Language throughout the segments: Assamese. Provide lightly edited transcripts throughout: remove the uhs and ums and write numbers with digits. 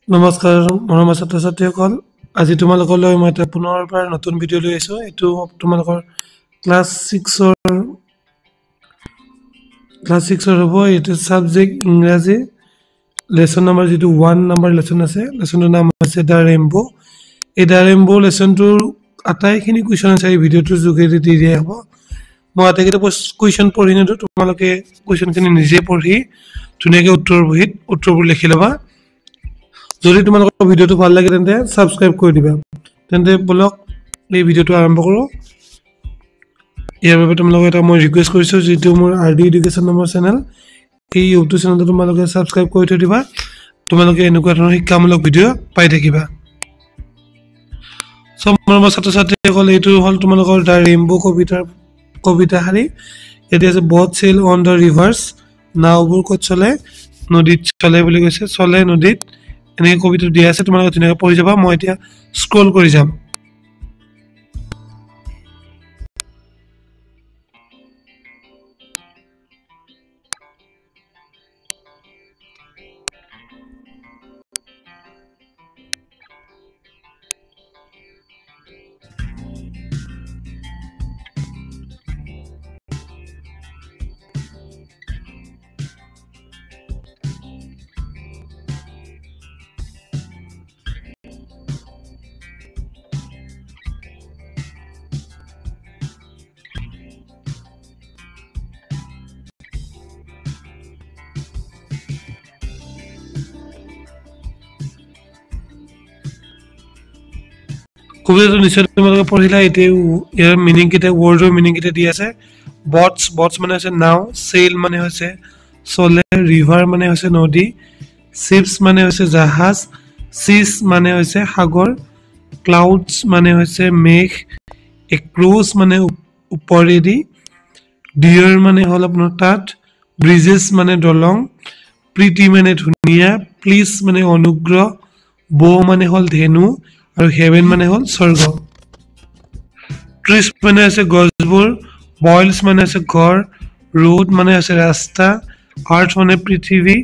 নমস্কাৰ মৰমৰ ছাত্ৰ ছাত্ৰীসকল আজি তোমালোকলৈ মই এটা পুনৰ পৰা নতুন ভিডিঅ' লৈ আহিছোঁ এইটো তোমালোকৰ ক্লাছ 6 হ'ব এইটো সাবজেক্ট ইংৰাজী লেসন নম্বৰ যেটো 1 নম্বৰ লেসন আছে লেসনটোৰ নাম আছে দা ৰেইনবো এই দা ৰেইনবো লেসনটোৰ আটাইখিনি কোৱেশ্চন আছে এই ভিডিঅ'টোৰ যোগেদি দি দিয়া হ'ব মই আটাইকেইটা কোৱেশ্চন পঢ়ি নিদো তোমালোকে কোৱেশ্চনখিনি নিজে পঢ়ি ধুনীয়াকৈ উত্তৰবোৰ লিখি ল'বা যদি তোমালোকৰ ভিডিওটো ভাল লাগে তেন্তে সাবস্ক্ৰাইব কৰি দিবা তেন্তে বলক এই ভিডিওটো আৰম্ভ কৰো ইয়াৰ বাবে তোমালোকক এটা মই ৰিকুৱেষ্ট কৰিছো যেটো মোৰ আৰডি এডুকেশ্যন নম্বৰ চেনেল এই ইউটিউব চেনেলটো তোমালোকে সাবস্ক্ৰাইব কৰি থৈ দিবা তোমালোকে এনেকুৱা ধৰণৰ শিক্ষামূলক ভিডিও পাই থাকিবা সমগ্ৰ ছাত্ৰ ছাত্ৰীসকল এইটো হল তোমালোকৰ দা ৰেইনবো কবিতা হাৰি এটি আছে বট সেল অন দা ৰিভাৰ্স নাওবোৰ কত চলে নদীত চলে বুলি কৈছে চলে নদীত এনে কবিতা দিয়া আছে তোমালোকে ধুনীয়াকৈ পঢ়ি যাবা মই এতিয়া স্ক্ৰল কৰি যাম কবিতাটো নিশ্চয় তোমালোকে পঢ়িলা এতে ইয়াৰ মিনিং কিটা ওয়াৰ্ডৰ মিনিং কিটা দি আছে বটস মানে আছে নাও সেল মানে হৈছে চলে ৰিভাৰ মানে হৈছে নদী শিপস মানে হৈছে জাহাজ সিস মানে হৈছে সাগৰ ক্লাউডস মানে হৈছে মেঘ এক্ৰোস মানে ওপৰেদি ডিয়াৰ মানে হল আপোনাৰ তাত ব্ৰিজেস মানে দলং প্ৰিটি মানে ধুনিয়া প্লিজ মানে অনুগ্ৰহ বো মানে হল ধেনু আৰু হেভেন মানে হল স্বৰ্গ ট্ৰিস মানে আছে গছবোৰ বইলস মানে আছে ঘৰ ৰোড মানে আছে ৰাস্তা আৰ্থ মানে পৃথিৱী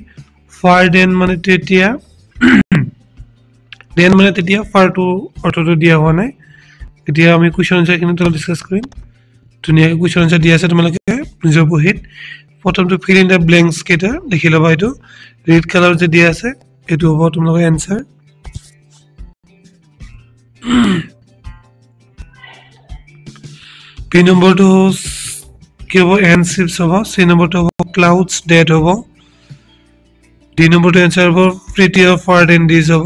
ফাৰ দেন মানে তেতিয়া দেন মানে তেতিয়া ফাৰটো অৰ্থটো দিয়া হোৱা নাই এতিয়া আমি কোৱেশ্চন আনসাৰ খিনি তল ডিসকাস কৰিম ধুনীয়াকৈ কোৱেশ্চন আনসাৰ দিয়া আছে তোমালোকে নিজৰ বহিত প্ৰথমটো ফিল ইন দা ব্ল্যাঙ্কস কেটা লিখি লবা এইটো ৰেড কালাৰ যে দিয়া আছে এইটো হ'ব তোমালোকৰ আনসাৰ P number to কি হ'ব and ships হ'ব C number to হ'ব clouds dead হ'ব D number to answer হ'ব pretty of far and these হ'ব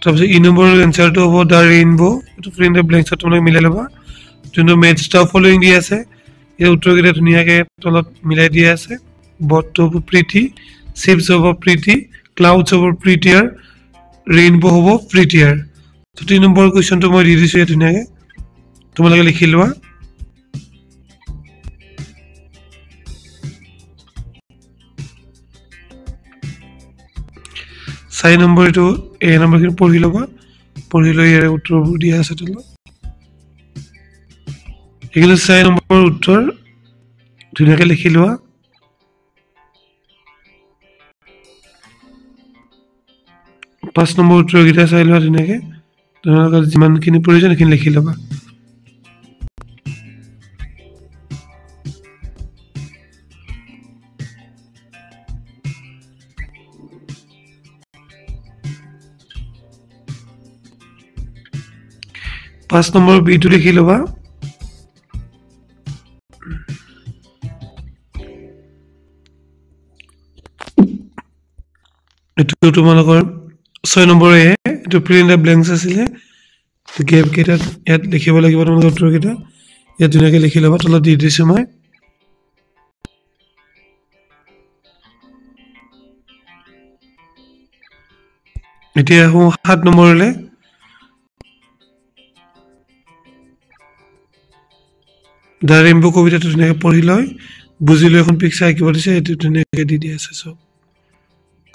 তাৰপিছত E number answer to হ'ব the rainbow এইটো fill in the blanks তোমালোকে মিলাই ল'বা যোনটো match the following দি আছে এই উত্তৰকেইটা ধুনীয়াকৈ তলত মিলাই দিয়া আছে boat to হ'ব pretty ships হ'ব pretty clouds হ'ব prettier rainbow হ'ব prettier So 3 number question to মই দি দিছো এ ধুনীয়াকৈ তোমালোকে লিখি লোৱা চাই নম্বৰ এটো এ নম্বৰ খিনি পঢ়ি লবা পঢ়ি লৈ ইয়াৰ উত্তৰবোৰ দিয়া আছে তলত এগুলো চাই নম্বৰ উত্তৰ ধুনীয়াকৈ লিখি লোৱা পাঁচ নম্বৰ উত্তৰ গিটা চাই লোৱা ধুনীয়াকৈ তোমালোকৰ যিমানখিনি প্ৰয়োজন এখিনি লিখি লবা পাঁচ নম্বৰ বিটো লিখি লবা এটো তোমালোকৰ 6 নম্বৰ এ এটো fill in the blanks আছিলে গেপ কেটা ইয়াত লিখিব লাগিব তোমালোকৰ উত্তৰ কেটা ইয়াত ধুনীয়াকৈ লিখি লবা তলত দি দিছো মই এতিয়া হো 7 নম্বৰলে দা ৰেইনবো কবিতাটো ধুনীয়াকৈ পঢ়ি লয় বুজি লৈ এখন পিকচাৰ আঁকিব দিছে এটো ধুনীয়াকৈ দি দিয়া আছে সব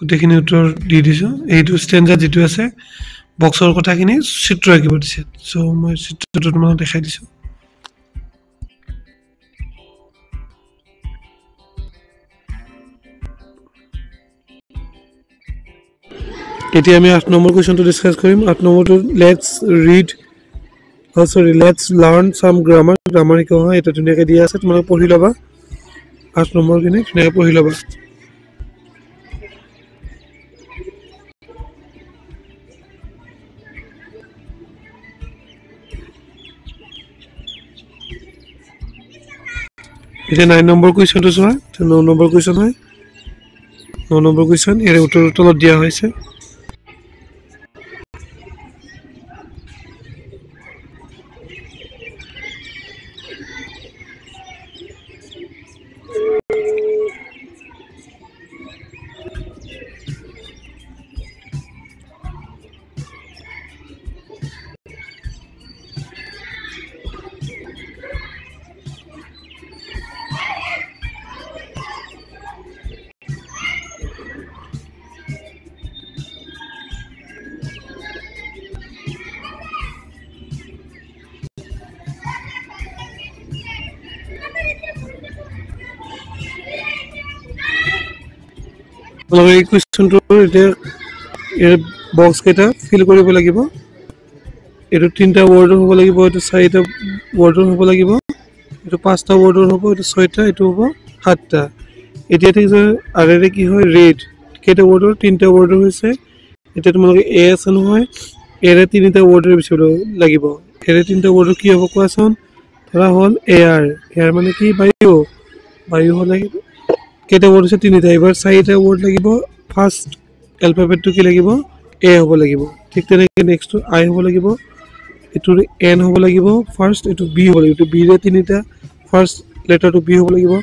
গোটেইখিনি উত্তৰ দি দিছো এইটো ষ্টেঞ্জা যেটো আছে বক্সৰ কথাখিনি চিত্ৰ আঁকিব দিছে সো মই চিত্ৰটো তোমাক দেখাই দিছো এতিয়া আমি 8 নম্বৰ কোৱেশ্চনটো ডিসকাস কৰিম 8 নম্বৰটো লেটস লাৰ্ন সাম গ্ৰামাৰ শিকোৱা হয় এটা ধুনীয়াকৈ দিয়া আছে তোমালোকে পঢ়ি লবা 8 নম্বৰ কিনে ধুনীয়াকৈ পঢ়ি লবা এতিয়া 9 নম্বৰ কোৱেশ্চনটো চোৱা 9 নম্বৰ কোৱেশ্চন হয় 9 নম্বৰ কোৱেশ্চন এৰ উত্তৰ তলত দিয়া হৈছে তোমালোকে এই কোৱেশ্চনটো এতিয়া এৰ বক্স কেটা ফিল কৰিব লাগিব এটো তিনটা ওয়াৰ্ডৰ হ'ব লাগিব এটো চাৰিটা ওয়াৰ্ডৰ হ'ব লাগিব এটো পাঁচটা ওয়াৰ্ডৰ হ'ব এটো ছয়টা এটো হ'ব সাতটা এতিয়া ঠিক আছে আৰেৰে কি হয় ৰেড কেটা ওয়াৰ্ডৰ তিনটা ওয়াৰ্ডৰ হৈছে এটা তোমালোকে এ আছে নহয় এৰে তিনটা ওয়াৰ্ডৰ বিচাৰিব লাগিব এৰে তিনটা ওয়াৰ্ডৰ কি হ'ব কোৱাচোন ধৰা হ'ল এয়াৰ এয়াৰ মানে কি বায়ু হলে কেটা ওয়াৰ্ড আছে তিনিটা এবাৰ চাৰিটা ওয়ার্ড লাগিব ফার্স্ট অ্যালফাবেটটো কি লাগিব এ হ'ব লাগিব ঠিক তেনেকৈ নেক্সট আই হ'ব লাগিব এটো এন হ'ব লাগিব ফার্স্ট এটো বি হ'ব লাগিব এটো বি ৰে তিনিটা ফাৰ্স্ট লেটাৰটো বি হ'ব লাগিব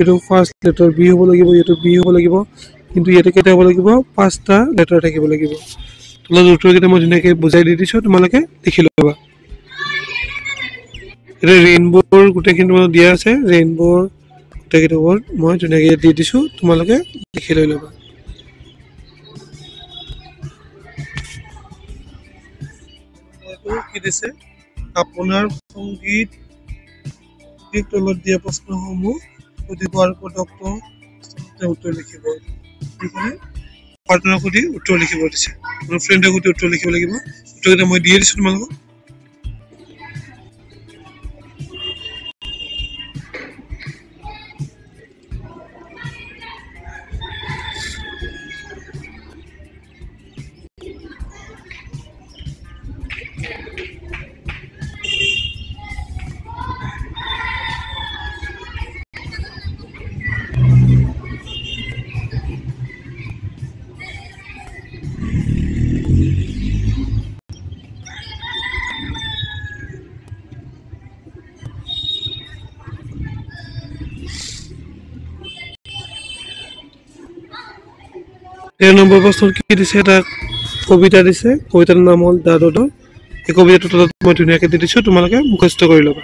এটো ফাৰ্স্ট লেটাৰ বি হ'ব লাগিব এটো বি হ'ব লাগিব কিন্তু ইয়াতে কেটা হ'ব লাগিব পাঁচটা লেটাৰ থাকিব লাগিব তোমালোকে উত্তৰ কেটা মই ধুনীয়াকৈ বুজাই দি দিছো তোমালোকে লিখি লবা এটা ৰেইনবোৰ গোটেইখিনি তোমালোক দিয়া আছে ৰেইনবোৰ গোটেইকেইটা ওয়ার্ড মই ধুনীয়াকৈ দি দিছো তোমালোকে লিখি লৈ লবা কি দিছে আপোনাৰ সংগীত তলত দিয়া প্ৰশ্নসমূহ সুধিবৰ পদকটো উত্তৰ লিখিব ঠিকনে পাৰ্টনাৰ সুধি উত্তৰ লিখিব দিছে মোৰ ফ্ৰেণ্ডক সুধি উত্তৰ লিখিব লাগিব উত্তৰকেইটা মই দিয়ে দিছো তোমালোকক নম্বৰ প্ৰশ্ন কি দিছে এটা কবিতা দিছে কবিতাৰ নাম হ'ল দাদৰ এই কবিতাটো তলত মই ধুনীয়াকৈ দি দিছো তোমালোকে মুখস্থ কৰি ল'বা